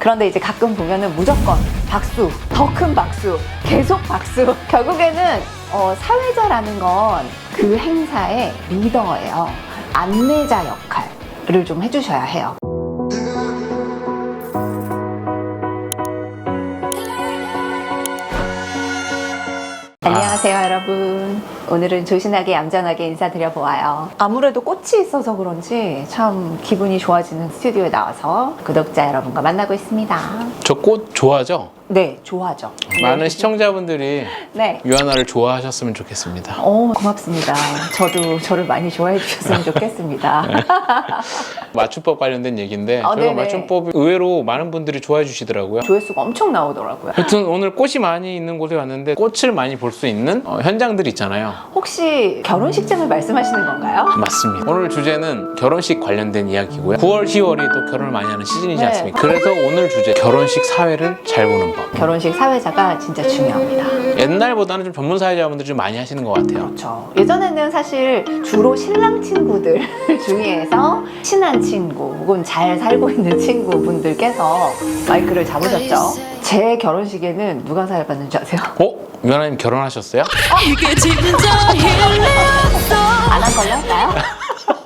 그런데 이제 가끔 보면은 무조건 박수, 더 큰 박수, 계속 박수. 결국에는 사회자라는 건 그 행사의 리더예요. 안내자 역할을 좀 해주셔야 해요. 안녕하세요 여러분. 오늘은 조신하게 얌전하게 인사드려 보아요. 아무래도 꽃이 있어서 그런지 참 기분이 좋아지는 스튜디오에 나와서 구독자 여러분과 만나고 있습니다. 저 꽃 좋아하죠? 네, 좋아하죠. 많은 시청자분들이 네. 유하나를 좋아하셨으면 좋겠습니다. 고맙습니다. 저도 저를 많이 좋아해 주셨으면 좋겠습니다. 맞춤법 관련된 얘기인데 저희가 네네. 맞춤법이 의외로 많은 분들이 좋아해 주시더라고요. 조회수가 엄청 나오더라고요. 하여튼 오늘 꽃이 많이 있는 곳에 왔는데 꽃을 많이 볼 수 있는 현장들 있잖아요. 혹시 결혼식장을 말씀하시는 건가요? 맞습니다. 오늘 주제는 결혼식 관련된 이야기고요. 9월, 10월이 또 결혼을 많이 하는 시즌이지 네. 않습니까? 그래서 오늘 주제 결혼식 사회를 잘 보는 법. 결혼식 사회자가 진짜 중요합니다. 옛날보다는 좀 전문 사회자분들이 좀 많이 하시는 것 같아요. 그렇죠. 예전에는 사실 주로 신랑 친구들 중에서 친한 친구 혹은 잘 살고 있는 친구분들께서 마이크를 잡으셨죠. 제 결혼식에는 누가 사회 받는지 아세요? 유하나님 결혼하셨어요? 안 한 걸렸나요?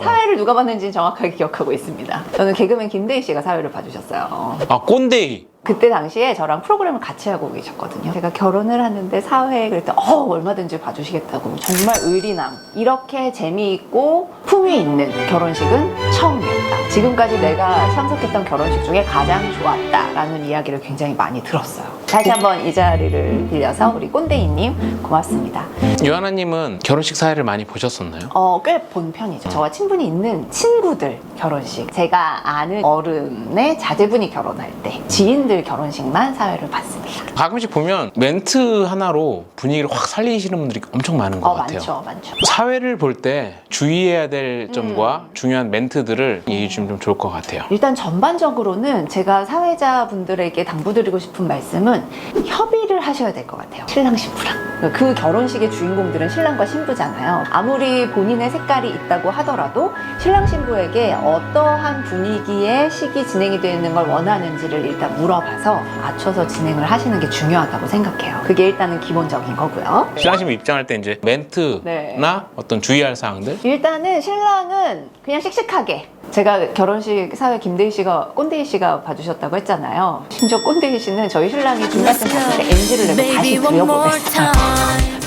사회를 누가 받는지는 정확하게 기억하고 있습니다. 저는 개그맨 김대희 씨가 사회를 봐주셨어요. 아, 꼰대이. 그때 당시에 저랑 프로그램을 같이 하고 계셨거든요. 제가 결혼을 하는데 사회 그랬더니 얼마든지 봐주시겠다고. 정말 의리남. 이렇게 재미있고 품위 있는 결혼식은 처음이었다. 지금까지 내가 참석했던 결혼식 중에 가장 좋았다라는 이야기를 굉장히 많이 들었어요. 다시 한번 이 자리를 빌려서 우리 꼰대이님 고맙습니다. 유하나님은 결혼식 사회를 많이 보셨었나요? 꽤 본 편이죠. 저와 친분이 있는 친구들 결혼식, 제가 아는 어른의 자제분이 결혼할 때 지인들 결혼식만 사회를 봤습니다. 가끔씩 보면 멘트 하나로 분위기를 확 살리시는 분들이 엄청 많은 것 같아요. 많죠. 사회를 볼 때 주의해야 될 점과 중요한 멘트들을 얘기해 주면 좀 좋을 것 같아요. 일단 전반적으로는 제가 사회자분들에게 당부드리고 싶은 말씀은 협의를 하셔야 될 것 같아요. 신랑 신부랑. 그 결혼식의 주인공들은 신랑과 신부잖아요. 아무리 본인의 색깔이 있다고 하더라도 신랑 신부에게 어떠한 분위기의 식이 진행이 되어 있는 걸 원하는지를 일단 물어봐서 맞춰서 진행을 하시는 게 중요하다고 생각해요. 그게 일단은 기본적인 거고요. 신랑 신부 입장할 때 이제 멘트나 네. 어떤 주의할 사항들. 일단은 신랑은 그냥 씩씩하게, 제가 결혼식 사회 김대희 씨가 꼰대희 씨가 봐주셨다고 했잖아요. 심지어 꼰대희 씨는 저희 신랑이 중간쯤 갔을 때 NG를 내고 다시 들여보냈어요.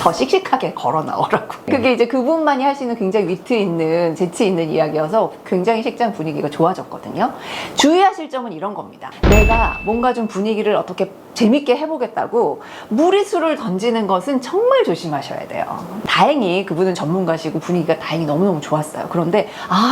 더 씩씩하게 걸어 나오라고. 그게 이제 그분만이 할 수 있는 굉장히 위트 있는, 재치 있는 이야기여서 굉장히 식장 분위기가 좋아졌거든요. 주의하실 점은 이런 겁니다. 내가 뭔가 좀 분위기를 어떻게 재밌게 해보겠다고 무리수를 던지는 것은 정말 조심하셔야 돼요. 다행히 그분은 전문가시고 분위기가 다행히 너무너무 좋았어요. 그런데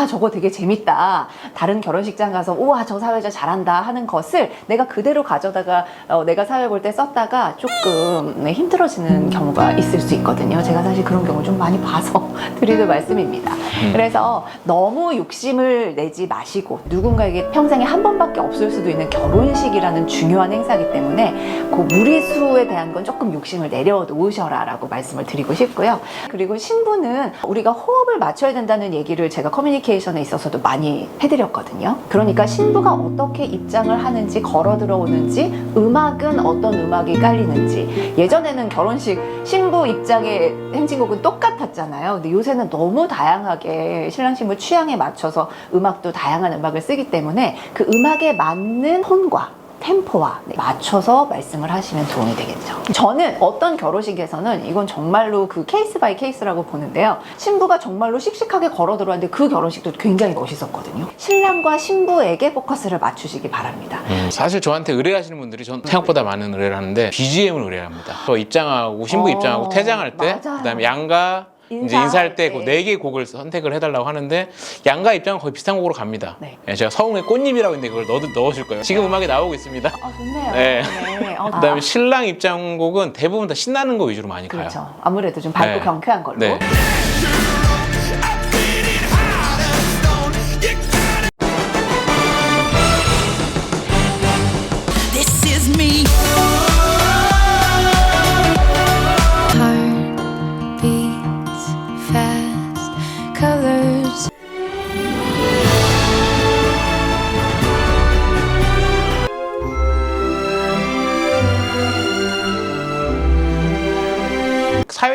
저거 되게 재밌다. 다른 결혼식장 가서 우와 저 사회자 잘한다 하는 것을 내가 그대로 가져다가 내가 사회 볼 때 썼다가 조금 힘들어지는 경우가 있을 수 있거든요. 제가 사실 그런 경우 좀 많이 봐서 드리는 말씀입니다. 그래서 너무 욕심을 내지 마시고, 누군가에게 평생에 한 번밖에 없을 수도 있는 결혼식이라는 중요한 행사이기 때문에 그 무리수에 대한 건 조금 욕심을 내려놓으셔라 라고 말씀을 드리고 싶고요. 그리고 신부는 우리가 호흡을 맞춰야 된다는 얘기를 제가 커뮤니케이션에 있어서도 많이 해드렸거든요. 그러니까 신부가 어떻게 입장을 하는지, 걸어 들어오는지, 음악은 어떤 음악이 깔리는지. 예전에는 결혼식 신부 입장의 행진곡은 똑같았잖아요. 근데 요새는 너무 다양하게 신랑 신부 취향에 맞춰서 음악도 다양한 음악을 쓰기 때문에 그 음악에 맞는 톤과 템포와 맞춰서 말씀을 하시면 도움이 되겠죠. 저는 어떤 결혼식에서는 이건 정말로 그 케이스 바이 케이스라고 보는데요. 신부가 정말로 씩씩하게 걸어 들어왔는데 그 결혼식도 굉장히 멋있었거든요. 신랑과 신부에게 포커스를 맞추시기 바랍니다. 사실 저한테 의뢰하시는 분들이 전 생각보다 많은 의뢰를 하는데 BGM을 의뢰합니다. 저 입장하고 신부 입장하고 퇴장할 때, 맞아요. 그다음에 양가 이제 인사할 때 그 4개의 곡을 선택을 해달라고 하는데 양가 입장은 거의 비슷한 곡으로 갑니다. 네. 제가 서웅의 꽃잎이라고 했는데 그걸 넣으실 거예요. 지금 음악이 나오고 있습니다. 좋네요. 네. 네. 그다음에 신랑 입장곡은 대부분 다 신나는 거 위주로 많이 가요. 그렇죠. 아무래도 좀 밝고 네. 경쾌한 걸로. 네. This is me. Heart beats fast, colors.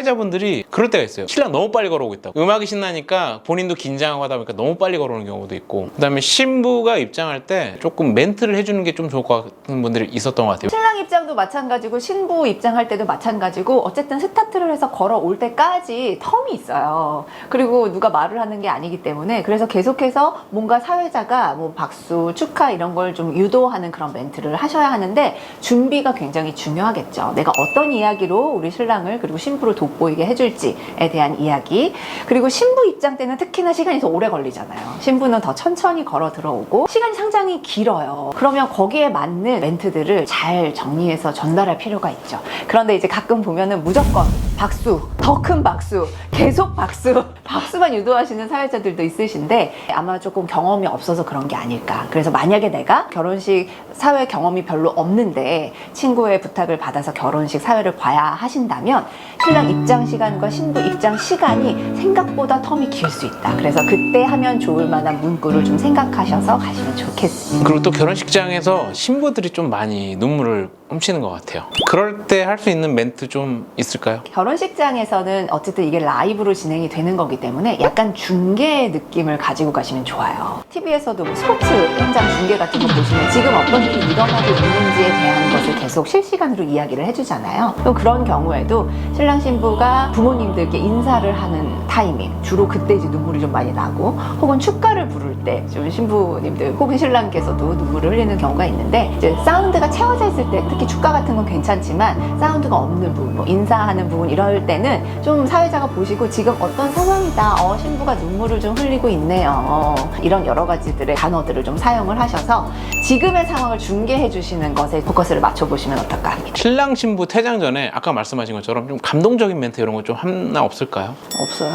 사회자분들이 그럴 때가 있어요. 신랑 너무 빨리 걸어오고 있다고. 음악이 신나니까 본인도 긴장하고 하다 보니까 너무 빨리 걸어오는 경우도 있고, 그다음에 신부가 입장할 때 조금 멘트를 해주는 게 좀 좋을 것 같은 분들이 있었던 것 같아요. 신랑 입장도 마찬가지고 신부 입장할 때도 마찬가지고 어쨌든 스타트를 해서 걸어올 때까지 텀이 있어요. 그리고 누가 말을 하는 게 아니기 때문에 그래서 계속해서 뭔가 사회자가 뭐 박수, 축하 이런 걸 좀 유도하는 그런 멘트를 하셔야 하는데 준비가 굉장히 중요하겠죠. 내가 어떤 이야기로 우리 신랑을 그리고 신부를 돋보이게 해줄지에 대한 이야기, 그리고 신부 입장 때는 특히나 시간이 더 오래 걸리잖아요. 신부는 더 천천히 걸어 들어오고 시간이 상당히 길어요. 그러면 거기에 맞는 멘트들을 잘 정리해서 전달할 필요가 있죠. 그런데 이제 가끔 보면은 무조건 박수, 더 큰 박수, 계속 박수, 박수만 유도하시는 사회자들도 있으신데 아마 조금 경험이 없어서 그런 게 아닐까. 그래서 만약에 내가 결혼식 사회 경험이 별로 없는데 친구의 부탁을 받아서 결혼식 사회를 봐야 하신다면 신랑 입장 시간과 신부 입장 시간이 생각보다 텀이 길 수 있다. 그래서 그때 하면 좋을 만한 문구를 좀 생각하셔서 가시면 좋겠습니다. 그리고 또 결혼식장에서 신부들이 좀 많이 눈물을 훔치는 것 같아요. 그럴 때 할 수 있는 멘트 좀 있을까요? 결혼식장에서는 어쨌든 이게 라이브로 진행이 되는 거기 때문에 약간 중계 느낌을 가지고 가시면 좋아요. TV에서도 뭐 스포츠 현장 중계 같은 거 보시면 지금 어떤 일이 일어나고 있는지에 대한 것을 계속 실시간으로 이야기를 해주잖아요. 또 그런 경우에도 신랑 신부가 부모님들께 인사를 하는 타이밍, 주로 그때 이제 눈물이 좀 많이 나고, 혹은 축가를 부를 때 좀 신부님들 혹은 신랑께서도 눈물을 흘리는 경우가 있는데, 이제 사운드가 채워져 있을 때 특히 축가 같은 건 괜찮지만 사운드가 없는 부분, 뭐 인사하는 부분 이럴 때는 좀 사회자가 보시고 지금 어떤 상황이다, 신부가 눈물을 좀 흘리고 있네요, 이런 여러 가지들의 단어들을 좀 사용을 하셔서 지금의 상황을 중계해 주시는 것에 포커스를 맞춰보시면 어떨까 합니다. 신랑 신부 퇴장 전에 아까 말씀하신 것처럼 좀 감동적인 멘트 이런 거 좀 하나 없을까요? 없어요.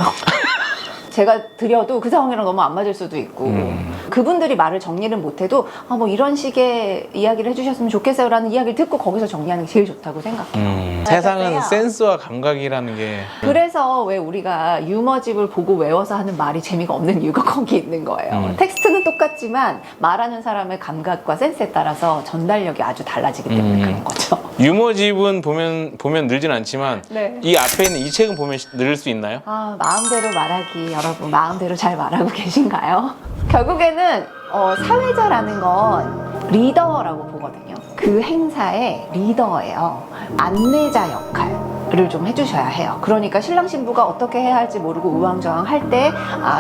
제가 드려도 그 상황이랑 너무 안 맞을 수도 있고, 그분들이 말을 정리를 못해도 뭐 이런 식의 이야기를 해주셨으면 좋겠어요 라는 이야기를 듣고 거기서 정리하는 게 제일 좋다고 생각해요. 세상은 센스와 감각이라는 게. 그래서 왜 우리가 유머집을 보고 외워서 하는 말이 재미가 없는 이유가 거기 있는 거예요. 텍스트는 똑같지만 말하는 사람의 감각과 센스에 따라서 전달력이 아주 달라지기 때문에 그런 거죠. 유머집은 보면 늘진 않지만 네. 이 앞에 있는 이 책은 보면 늘 수 있나요? 마음대로 말하기, 여러분 마음대로 잘 말하고 계신가요? 결국에는 사회자라는 건 리더라고 보거든요. 그 행사의 리더예요. 안내자 역할을 좀 해주셔야 해요. 그러니까 신랑 신부가 어떻게 해야 할지 모르고 우왕좌왕 할 때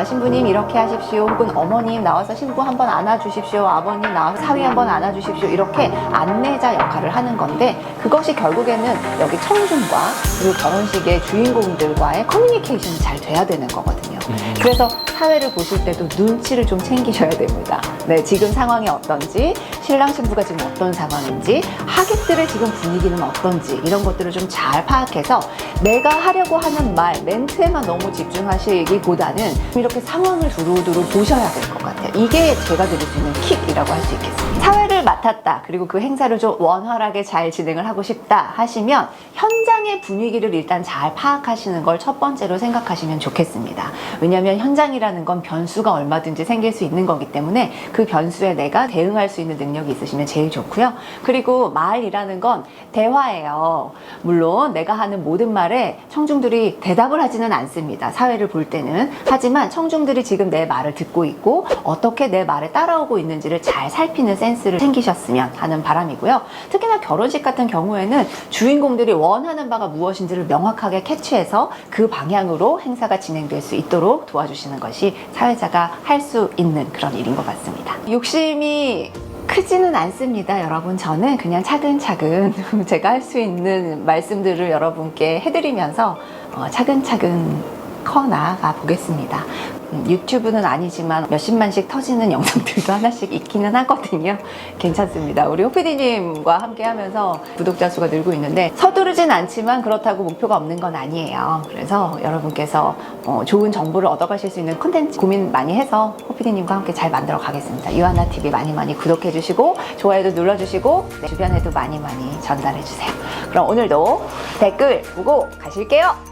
신부님 이렇게 하십시오, 혹은 어머님 나와서 신부 한번 안아주십시오, 아버님 나와서 사위 한번 안아주십시오, 이렇게 안내자 역할을 하는 건데, 그것이 결국에는 여기 청중과 그리고 결혼식의 주인공들과의 커뮤니케이션이 잘 돼야 되는 거거든요. 그래서 사회를 보실 때도 눈치를 좀 챙기셔야 됩니다. 네, 지금 상황이 어떤지, 신랑 신부가 지금 어떤 상황인지, 하객들의 지금 분위기는 어떤지, 이런 것들을 좀 잘 파악해서 내가 하려고 하는 말, 멘트에만 너무 집중하시기보다는 이렇게 상황을 두루두루 보셔야 될 것 같아요. 이게 제가 드릴 수 있는 킥이라고 할 수 있겠습니다. 사회를 맡았다, 그리고 그 행사를 좀 원활하게 잘 진행을 하고 싶다 하시면 현장의 분위기를 일단 잘 파악하시는 걸 첫 번째로 생각하시면 좋겠습니다. 왜냐하면 현장이라는 건 변수가 얼마든지 생길 수 있는 거기 때문에 그 변수에 내가 대응할 수 있는 능력이 있으시면 제일 좋고요. 그리고 말이라는 건 대화예요. 물론 내가 하는 모든 말에 청중들이 대답을 하지는 않습니다. 사회를 볼 때는. 하지만 청중들이 지금 내 말을 듣고 있고 어떻게 내 말에 따라오고 있는지를 잘 살피는 센스를 챙기셨으면 하는 바람이고요. 특히나 결혼식 같은 경우에는 주인공들이 원하는 바가 무엇인지를 명확하게 캐치해서 그 방향으로 행사가 진행될 수 있도록 도와주시는 것이 사회자가 할 수 있는 그런 일인 것 같습니다. 욕심이 크지는 않습니다, 여러분. 저는 그냥 차근차근 제가 할 수 있는 말씀들을 여러분께 해드리면서 차근차근 커나가 보겠습니다. 유튜브는 아니지만 몇십만씩 터지는 영상들도 하나씩 있기는 하거든요. 괜찮습니다. 우리 호피디님과 함께 하면서 구독자 수가 늘고 있는데 서두르진 않지만 그렇다고 목표가 없는 건 아니에요. 그래서 여러분께서 좋은 정보를 얻어가실 수 있는 콘텐츠 고민 많이 해서 호피디님과 함께 잘 만들어 가겠습니다. 유하나TV 많이 구독해 주시고 좋아요도 눌러주시고 주변에도 많이 전달해 주세요. 그럼 오늘도 댓글 보고 가실게요.